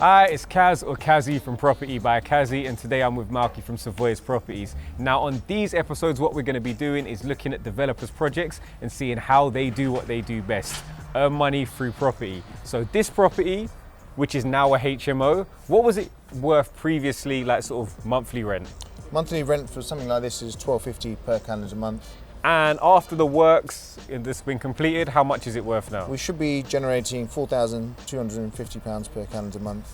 Hi, it's Kaz or Kazi from Property by Kazi, and today I'm with Malkit from Savoys Properties. Now on these episodes, what we're going to be doing is looking at developers' projects and seeing how they do what they do best, earn money through property. So this property, which is now a HMO, what was it worth previously, like sort of monthly rent? Monthly rent for something like this is $12.50 per calendar month. And after the works that's been completed, how much is it worth now? We should be generating £4,250 per calendar month.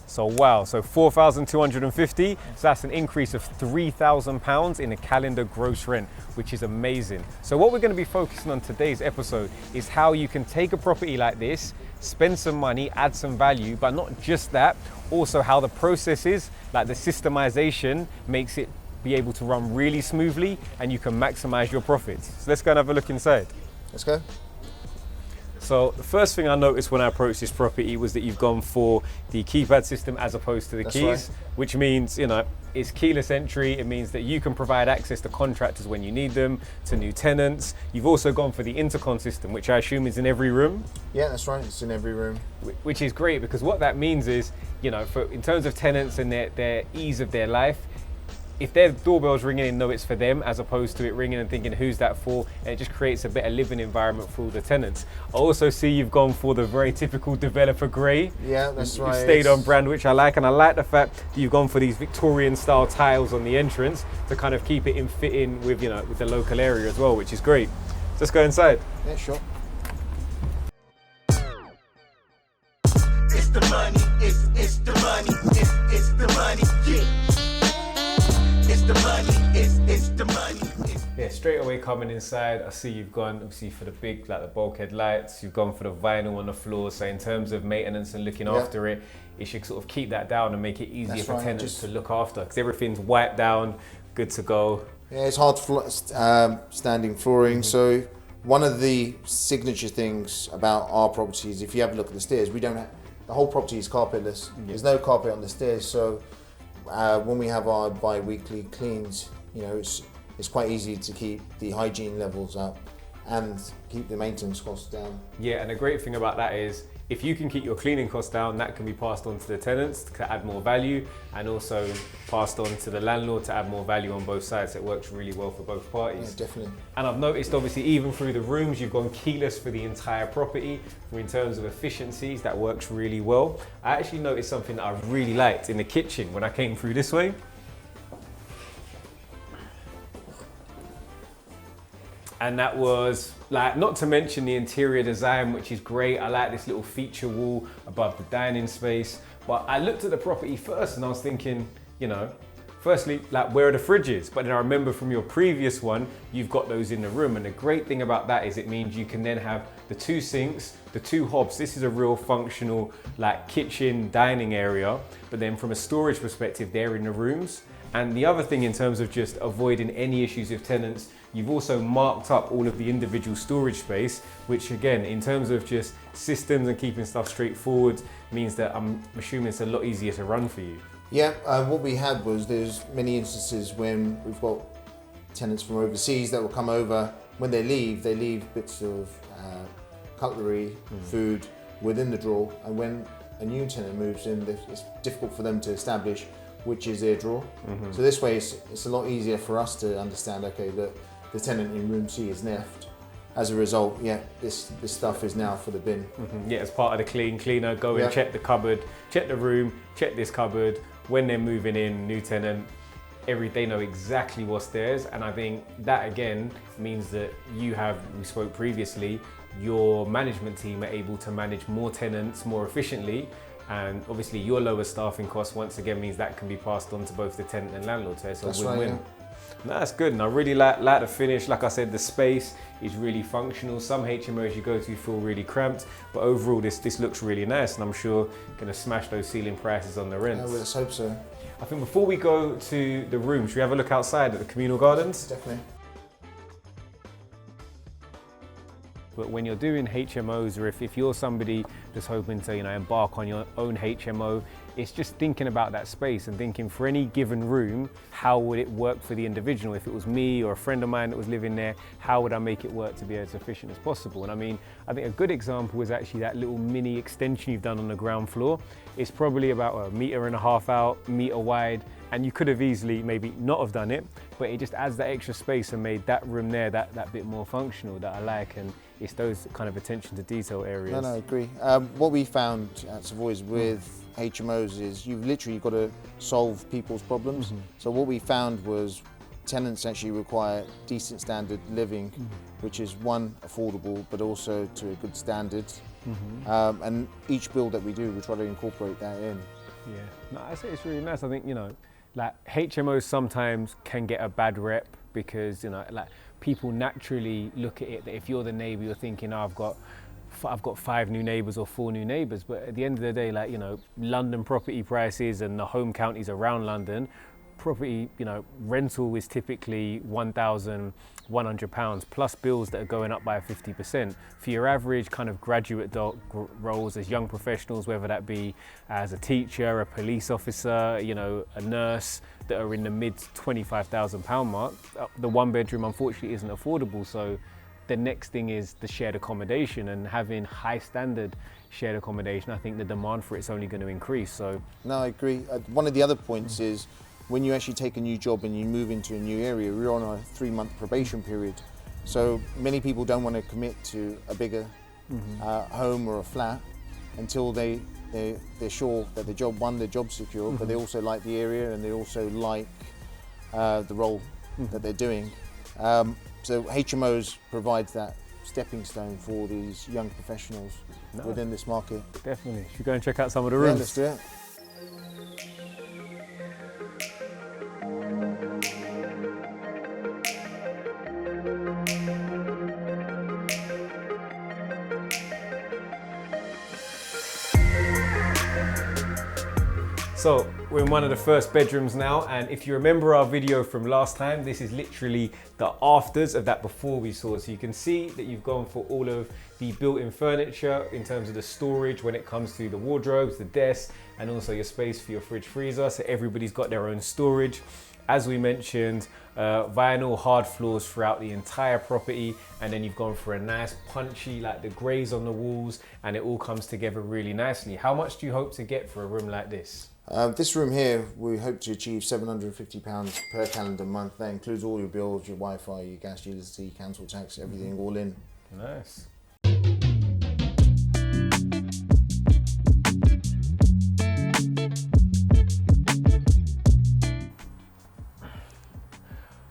So wow, so 4,250, so that's an increase of £3,000 in a calendar gross rent, which is amazing. So what we're going to be focusing on today's episode is how you can take a property like this, spend some money, add some value, but not just that, also how the process is, like the systemization makes it be able to run really smoothly and you can maximize your profits. So let's go and have a look inside. Let's go. So the first thing I noticed when I approached this property was that you've gone for the keypad system as opposed to the That's keys, right. which means, you know, it's keyless entry. It means that you can provide access to contractors when you need them, to new tenants. You've also gone for the intercom system, which I assume is in every room. Yeah, that's right, it's in every room. Which is great, because what that means is, you know, in terms of tenants and their ease of their life, if their doorbell's ringing and know it's for them, as opposed to it ringing and thinking who's that for, and it just creates a better living environment for all the tenants. I also see you've gone for the very typical developer grey. Yeah, that's right. You've stayed on brand, which I like, and I like the fact that you've gone for these Victorian style tiles on the entrance to kind of keep it in fitting with, you know, with the local area as well, which is great. So let's go inside. Yeah, sure. It's the money, it's the money, it's the money, yeah. It's the money, it's the money. Yeah, straight away coming inside, I see you've gone obviously for the big, like the bulkhead lights, you've gone for the vinyl on the floor, so in terms of maintenance and looking after it, it should sort of keep that down and make it easier for tenants to look after, because everything's wiped down, good to go. Yeah, it's hard standing flooring, so one of the signature things about our properties, if you have a look at the stairs, we don't have, the whole property is carpetless. There's no carpet on the stairs, so when we have our bi-weekly cleans, you know, it's quite easy to keep the hygiene levels up and keep the maintenance costs down. Yeah, and the great thing about that is if you can keep your cleaning costs down, that can be passed on to the tenants to add more value, and also passed on to the landlord to add more value on both sides. It works really well for both parties. Yeah, definitely. And I've noticed obviously even through the rooms, you've gone keyless for the entire property. In terms of efficiencies, that works really well. I actually noticed something that I really liked in the kitchen when I came through this way. And that was, like, not to mention the interior design, which is great. I like this little feature wall above the dining space. But I looked at the property first and I was thinking, you know, firstly, like, where are the fridges? But then I remember from your previous one, you've got those in the room. And the great thing about that is it means you can then have the two sinks, the two hobs. This is a real functional, like, kitchen dining area. But then from a storage perspective, they're in the rooms. And the other thing in terms of just avoiding any issues with tenants, you've also marked up all of the individual storage space, which again, in terms of just systems and keeping stuff straightforward, means that I'm assuming it's a lot easier to run for you. Yeah, what we had was there's many instances when we've got tenants from overseas that will come over. When they leave bits of cutlery, food within the drawer, and when a new tenant moves in, it's difficult for them to establish which is their drawer. So this way it's a lot easier for us to understand, okay, that the tenant in room C is left. As a result, yeah, this stuff is now for the bin. Yeah, as part of the cleaner, go and check the cupboard, check the room, check this cupboard. When they're moving in, new tenant, they know exactly what's theirs. And I think that again means that we spoke previously, your management team are able to manage more tenants more efficiently. And obviously your lower staffing costs once again means that can be passed on to both the tenant and landlord. So it's a win-win. Right, No, that's good, and I really like the finish. Like I said, the space is really functional. Some HMOs you go to feel really cramped, but overall this looks really nice, and I'm sure going to smash those ceiling prices on the rents. Let's hope so. I think before we go to the room, should we have a look outside at the communal gardens? Definitely. But when you're doing HMOs, or if you're somebody that's hoping to, embark on your own HMO, it's just thinking about that space and thinking for any given room, how would it work for the individual? If it was me or a friend of mine that was living there, how would I make it work to be as efficient as possible? And I think a good example is actually that little mini extension you've done on the ground floor. It's probably about 1.5 meters out, meter wide, and you could have easily maybe not have done it, but it just adds that extra space and made that room there that bit more functional that I like. And it's those kind of attention to detail areas. No, I agree. What we found at Savoys with HMOs is you've literally got to solve people's problems. So what we found was tenants actually require decent standard living, which is one, affordable, but also to a good standard. And each build that we do, we try to incorporate that in. Yeah, no, I say it's really nice. I think, like HMOs sometimes can get a bad rep because, like people naturally look at it that if you're the neighbour, you're thinking, oh, I've got 5 new neighbours or 4 new neighbours. But at the end of the day, like, London property prices and the home counties around London, property, rental is typically £1,100 plus bills that are going up by 50%. For your average kind of graduate roles as young professionals, whether that be as a teacher, a police officer, a nurse, that are in the mid £25,000 mark, the 1 bedroom unfortunately isn't affordable. So the next thing is the shared accommodation, and having high standard shared accommodation, I think the demand for it's only going to increase. So no, I agree. One of the other points is when you actually take a new job and you move into a new area, we're on a 3-month probation period. So many people don't want to commit to a bigger home or a flat until they're sure that their job's secure, but they also like the area and they also like the role that they're doing. So HMOs provides that stepping stone for these young professionals within this market. Definitely. Should we go and check out some of the rooms? Yeah, let's do it. So we're in one of the first bedrooms now, and if you remember our video from last time, this is literally the afters of that before we saw. So you can see that you've gone for all of the built-in furniture in terms of the storage when it comes to the wardrobes, the desks, and also your space for your fridge freezer. So everybody's got their own storage. As we mentioned, vinyl hard floors throughout the entire property, and then you've gone for a nice punchy, like the greys on the walls, and it all comes together really nicely. How much do you hope to get for a room like this? This room here, we hope to achieve £750 per calendar month. That includes all your bills, your Wi-Fi, your gas, utility, council tax, everything all in. Nice.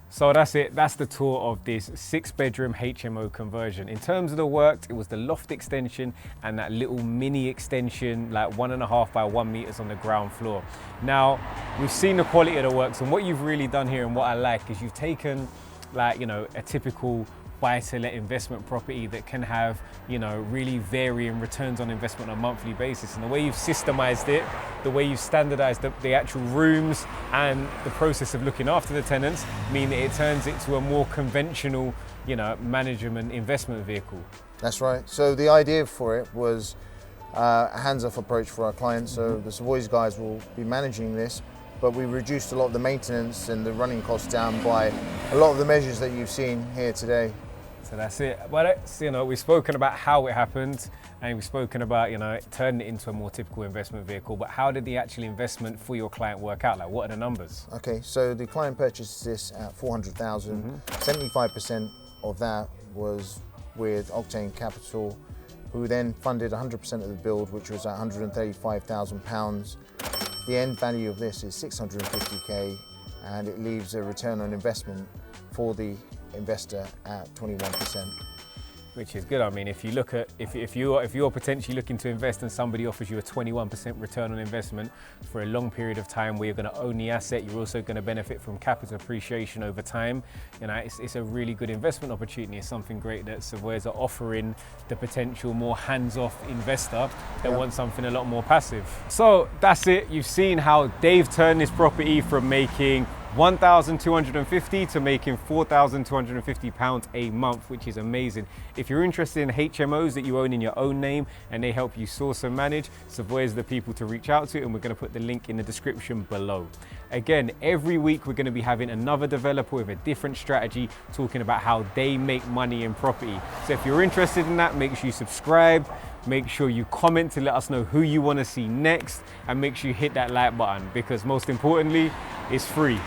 So that's it, that's the tour of this 6-bedroom HMO conversion. In terms of the work, it was the loft extension and that little mini extension, like 1.5 by 1 meters on the ground floor. Now, we've seen the quality of the works, and what you've really done here and what I like is you've taken like, a typical buy-to-let investment property that can have, really varying returns on investment on a monthly basis. And the way you've systemized it, the way you've standardized the actual rooms and the process of looking after the tenants mean that it turns it to a more conventional, management investment vehicle. That's right. So the idea for it was a hands-off approach for our clients. So the Savoys guys will be managing this, but we reduced a lot of the maintenance and the running costs down by a lot of the measures that you've seen here today. So that's it. But we've spoken about how it happened, and we've spoken about, turning it into a more typical investment vehicle. But how did the actual investment for your client work out? Like, what are the numbers? Okay, so the client purchased this at 400,000. 75% of that was with Octane Capital, who then funded 100% of the build, which was at £135,000. The end value of this is 650k, and it leaves a return on investment for the investor at 21%. Which is good. I mean, if you look at, if you're potentially looking to invest and somebody offers you a 21% return on investment for a long period of time where you're going to own the asset, you're also going to benefit from capital appreciation over time. It's a really good investment opportunity. It's something great that Savoys are offering the potential more hands-off investor that wants something a lot more passive. So that's it. You've seen how Dave turned this property from making 1,250 to making £4,250 a month, which is amazing. If you're interested in HMOs that you own in your own name and they help you source and manage, Savoys are the people to reach out to, and we're going to put the link in the description below. Again, every week we're going to be having another developer with a different strategy talking about how they make money in property. So if you're interested in that, make sure you subscribe, make sure you comment to let us know who you want to see next, and make sure you hit that like button, because most importantly, it's free.